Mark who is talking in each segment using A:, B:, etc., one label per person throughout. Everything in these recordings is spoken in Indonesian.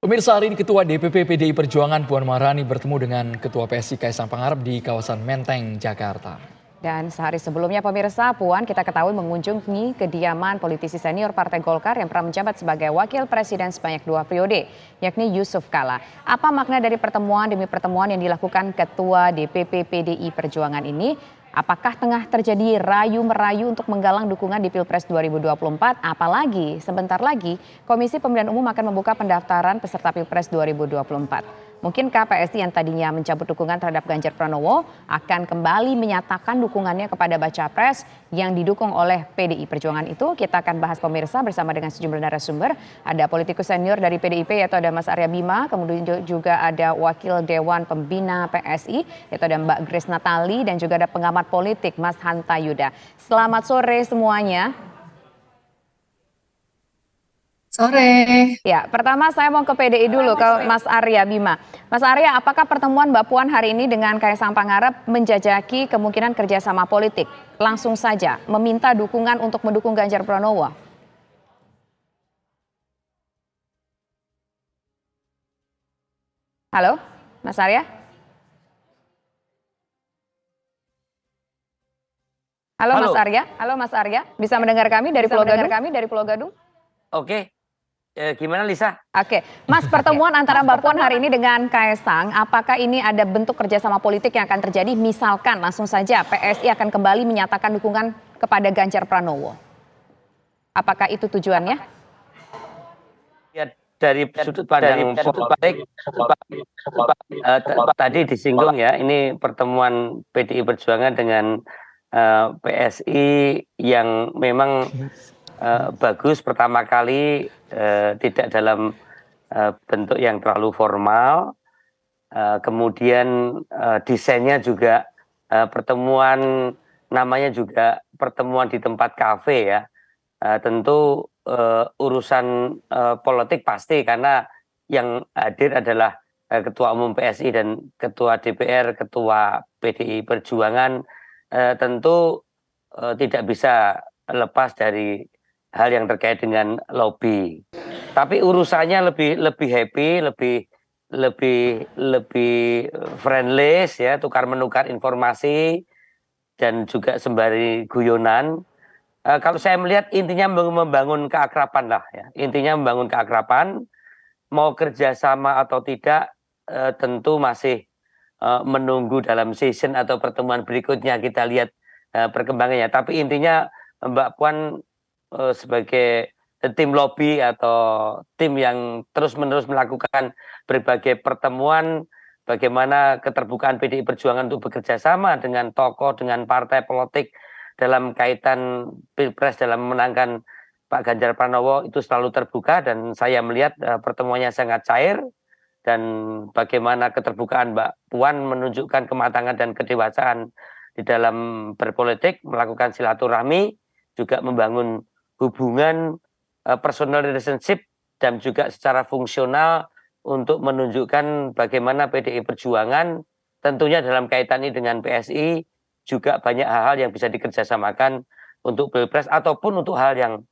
A: Pemirsa, hari ini Ketua DPP PDI Perjuangan Puan Maharani bertemu dengan Ketua PSI Kaisang Pangarep di kawasan Menteng, Jakarta.
B: Dan sehari sebelumnya pemirsa, Puan kita ketahui mengunjungi kediaman politisi senior Partai Golkar yang pernah menjabat sebagai wakil presiden sebanyak 2 periode, yakni Yusuf Kala. Apa makna dari pertemuan demi pertemuan yang dilakukan Ketua DPP PDI Perjuangan ini? Apakah tengah terjadi rayu-merayu untuk menggalang dukungan di Pilpres 2024? Apalagi sebentar lagi Komisi Pemilihan Umum akan membuka pendaftaran peserta Pilpres 2024. Mungkinkah PSI yang tadinya mencabut dukungan terhadap Ganjar Pranowo akan kembali menyatakan dukungannya kepada baca pres yang didukung oleh PDI Perjuangan itu? Kita akan bahas pemirsa bersama dengan sejumlah narasumber. Ada politikus senior dari PDIP yaitu ada Mas Arya Bima, kemudian juga ada Wakil Dewan Pembina PSI yaitu ada Mbak Grace Natali dan juga ada pengamat politik Mas Hanta Yuda. Selamat sore semuanya.
C: Sore.
B: Ya, pertama saya mau ke PDI dulu, ke Mas Arya Bima. Mas Arya, apakah pertemuan Mbak Puan hari ini dengan Kaisang Pangarep menjajaki kemungkinan kerjasama politik? Langsung saja, meminta dukungan untuk mendukung Ganjar Pranowo. Halo, Mas Arya? Halo, Mas Arya? Halo Mas Arya, bisa mendengar kami dari Pulau Gadung?
D: Oke. Gimana Lisa?
B: Oke, Mas, pertemuan antara Mbak Puan hari ini dengan Kaisang, apakah ini ada bentuk kerjasama politik yang akan terjadi? Misalkan langsung saja PSI akan kembali menyatakan dukungan kepada Ganjar Pranowo. Apakah itu tujuannya?
D: Ya, dari sudut pandang politik, tadi disinggung ya, ini pertemuan PDI Perjuangan dengan PSI yang memang bagus, pertama kali tidak dalam bentuk yang terlalu formal, kemudian desainnya juga pertemuan, namanya juga pertemuan di tempat kafe ya. Tentu urusan politik pasti, karena yang hadir adalah Ketua Umum PSI dan Ketua DPR, Ketua PDI Perjuangan, tentu tidak bisa lepas dari hal yang terkait dengan lobby. Tapi urusannya lebih happy, lebih friendly ya, tukar menukar informasi dan juga sembari guyonan. Kalau saya melihat intinya membangun keakraban lah ya. Intinya membangun keakraban, mau kerjasama atau tidak tentu masih menunggu dalam season atau pertemuan berikutnya kita lihat perkembangannya. Tapi intinya Mbak Puan sebagai tim lobby atau tim yang terus-menerus melakukan berbagai pertemuan, bagaimana keterbukaan PDI Perjuangan untuk bekerja sama dengan tokoh, dengan partai politik dalam kaitan Pilpres, dalam memenangkan Pak Ganjar Pranowo itu selalu terbuka, dan saya melihat pertemuannya sangat cair, dan bagaimana keterbukaan Mbak Puan menunjukkan kematangan dan kedewasaan di dalam berpolitik, melakukan silaturahmi, juga membangun hubungan personal relationship dan juga secara fungsional untuk menunjukkan bagaimana PDI Perjuangan tentunya dalam kaitan ini dengan PSI juga banyak hal-hal yang bisa dikerjasamakan untuk Pilpres ataupun untuk hal yang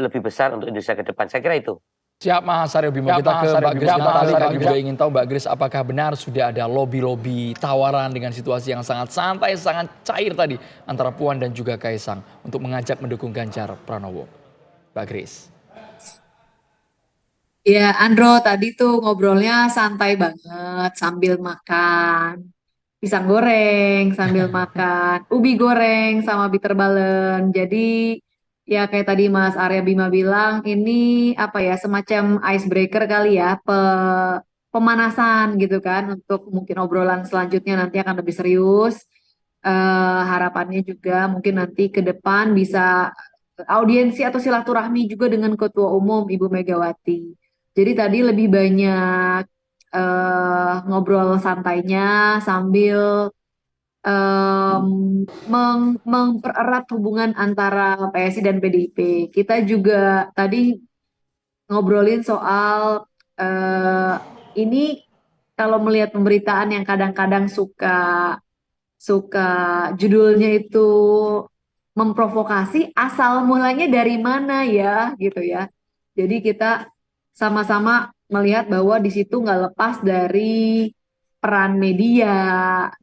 D: lebih besar untuk Indonesia ke depan. Saya kira itu.
A: Siap Mas Arya Bima, kita ke Mbak Grace Natali. Kami juga ingin tahu Mbak Grace, apakah benar sudah ada lobby-lobby tawaran dengan situasi yang sangat santai, sangat cair tadi antara Puan dan juga Kaisang untuk mengajak mendukung Ganjar Pranowo? Mbak Grace.
C: Ya, Andro, tadi tuh ngobrolnya santai banget sambil makan pisang goreng, sambil makan ubi goreng sama bitter balen. Jadi ya kayak tadi Mas Arya Bima bilang, ini apa ya, semacam icebreaker kali ya, pemanasan gitu kan, untuk mungkin obrolan selanjutnya nanti akan lebih serius. Harapannya juga mungkin nanti ke depan bisa audiensi atau silaturahmi juga dengan Ketua Umum Ibu Megawati. Jadi tadi lebih banyak ngobrol santainya sambil mempererat hubungan antara PSI dan PDIP. Kita juga tadi ngobrolin soal ini, kalau melihat pemberitaan yang kadang-kadang suka judulnya itu memprovokasi, asal mulanya dari mana ya gitu ya. Jadi kita sama-sama melihat bahwa di situ nggak lepas dari peran media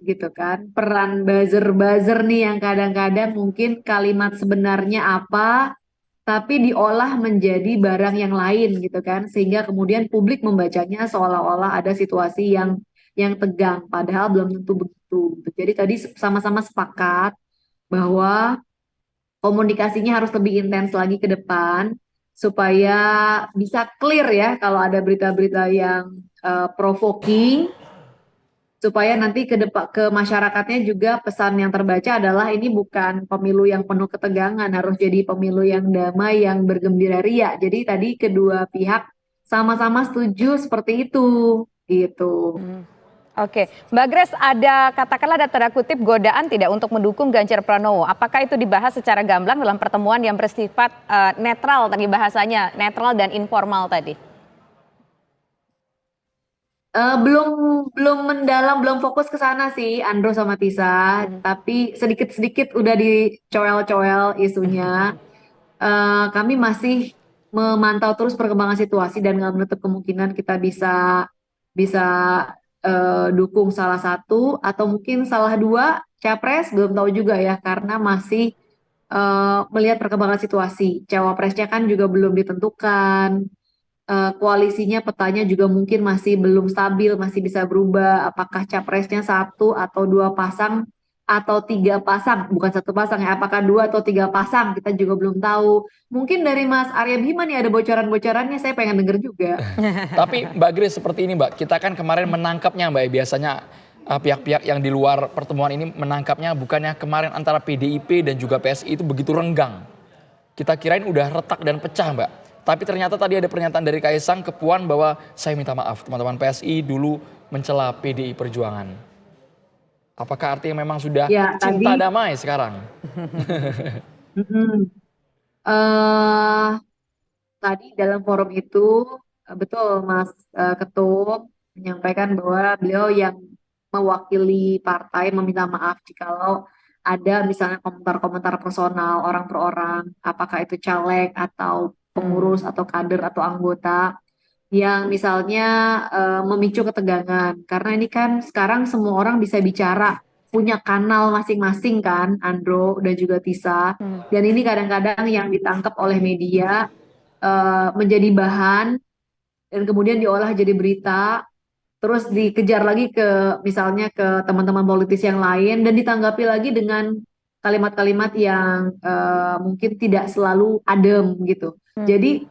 C: gitu kan, peran buzzer-buzzer nih yang kadang-kadang mungkin kalimat sebenarnya apa, tapi diolah menjadi barang yang lain gitu kan, sehingga kemudian publik membacanya seolah-olah ada situasi yang tegang, padahal belum tentu begitu. Jadi tadi sama-sama sepakat bahwa komunikasinya harus lebih intens lagi ke depan supaya bisa clear ya kalau ada berita-berita yang provoking, supaya nanti ke depan ke masyarakatnya juga pesan yang terbaca adalah ini bukan pemilu yang penuh ketegangan, harus jadi pemilu yang damai, yang bergembira ria. Jadi tadi kedua pihak sama-sama setuju seperti itu, gitu.
B: Oke, Mbak Grace, ada katakanlah ada tanda kutip godaan tidak untuk mendukung Ganjar Pranowo. Apakah itu dibahas secara gamblang dalam pertemuan yang bersifat netral tadi bahasanya, netral dan informal tadi?
C: Belum belum mendalam, belum fokus ke sana sih, Andro sama Tisa. Tapi sedikit-sedikit udah dicoel-coel isunya. Kami masih memantau terus perkembangan situasi dan nggak menutup kemungkinan kita bisa bisa dukung salah satu atau mungkin salah dua capres, belum tahu juga ya karena masih melihat perkembangan situasi. Cawapresnya kan juga belum ditentukan, koalisinya petanya juga mungkin masih belum stabil, masih bisa berubah. Apakah capresnya satu atau dua pasang atau tiga pasang, bukan satu pasang ya. Apakah dua atau tiga pasang, kita juga belum tahu. Mungkin dari Mas Arya Bima nih ada bocoran-bocorannya, saya pengen denger juga.
A: Tapi Mbak Grace seperti ini Mbak, kita kan kemarin menangkapnya Mbak, biasanya pihak-pihak yang di luar pertemuan ini menangkapnya bukannya kemarin antara PDIP dan juga PSI itu begitu renggang. Kita kirain udah retak dan pecah Mbak. Tapi ternyata tadi ada pernyataan dari Kaisang ke Puan bahwa saya minta maaf teman-teman PSI dulu mencela PDI Perjuangan. Apakah artinya memang sudah
C: Ya,
A: cinta
C: tadi
A: damai sekarang?
C: mm-mm. Eh, tadi dalam forum itu betul Mas Ketum menyampaikan bahwa beliau yang mewakili partai meminta maaf jikalau ada misalnya komentar-komentar personal orang per orang, apakah itu caleg atau pengurus atau kader atau anggota yang misalnya memicu ketegangan. Karena ini kan sekarang semua orang bisa bicara, punya kanal masing-masing kan, Andro dan juga Tisa. Dan ini kadang-kadang yang ditangkap oleh media menjadi bahan dan kemudian diolah jadi berita, terus dikejar lagi ke misalnya ke teman-teman politis yang lain dan ditanggapi lagi dengan kalimat-kalimat yang mungkin tidak selalu adem gitu. Jadi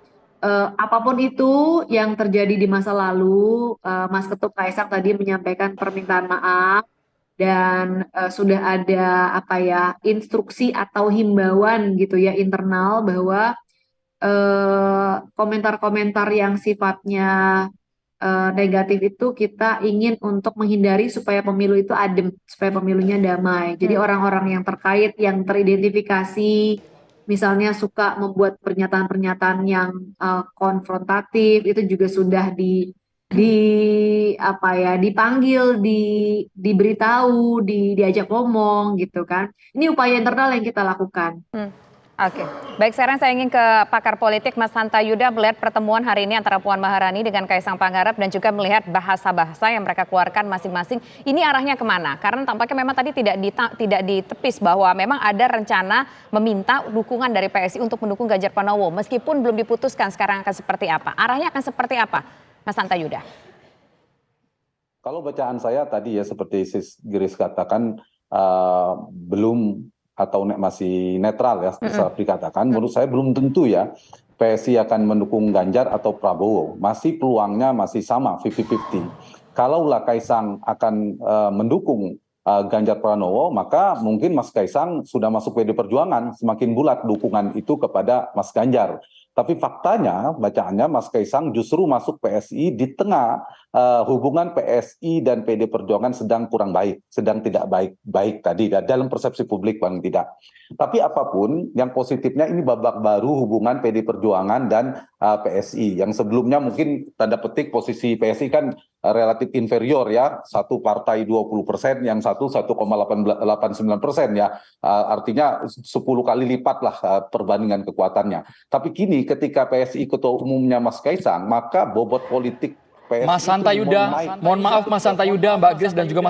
C: apapun itu yang terjadi di masa lalu, Mas Ketum Kaisang tadi menyampaikan permintaan maaf dan sudah ada apa ya instruksi atau himbauan gitu ya internal bahwa komentar-komentar yang sifatnya negatif itu kita ingin untuk menghindari supaya pemilu itu adem, supaya pemilunya damai. Jadi orang-orang yang terkait, yang teridentifikasi, misalnya suka membuat pernyataan-pernyataan yang konfrontatif, itu juga sudah di apa ya dipanggil, diberitahu, diajak ngomong gitu kan. Ini upaya internal yang kita lakukan.
B: Oke, baik sekarang saya ingin ke pakar politik Mas Hanta Yuda melihat pertemuan hari ini antara Puan Maharani dengan Kaisang Pangarep dan juga melihat bahasa-bahasa yang mereka keluarkan masing-masing. Ini arahnya kemana? Karena tampaknya memang tadi tidak ditepis bahwa memang ada rencana meminta dukungan dari PSI untuk mendukung Ganjar Pranowo. Meskipun belum diputuskan sekarang akan seperti apa. Arahnya akan seperti apa, Mas Hanta Yuda?
E: Kalau bacaan saya tadi ya seperti Sis Grace katakan belum atau masih netral ya bisa dikatakan. Menurut saya belum tentu ya PSI akan mendukung Ganjar atau Prabowo. Masih peluangnya masih sama 50-50. Kalaulah Kaisang akan mendukung Ganjar Pranowo, maka mungkin Mas Kaisang sudah masuk PD Perjuangan, semakin bulat dukungan itu kepada Mas Ganjar. Tapi faktanya, bacaannya Mas Kaisang justru masuk PSI di tengah hubungan PSI dan PD Perjuangan sedang kurang baik, sedang tidak baik-baik tadi dalam persepsi publik paling tidak. Tapi apapun yang positifnya ini babak baru hubungan PD Perjuangan dan PSI. Yang sebelumnya mungkin tanda petik posisi PSI kan relatif inferior ya, satu partai 20%, yang satu 1,89% ya. Artinya 10 kali lipat lah perbandingan kekuatannya. Tapi kini ketika PSI ketua umumnya Mas Kaisang, maka bobot politik PSI
A: Mas Hanta
E: itu
A: Yuda,
E: naik.
A: mohon maaf Mas Hanta Yuda, Mbak Grace dan juga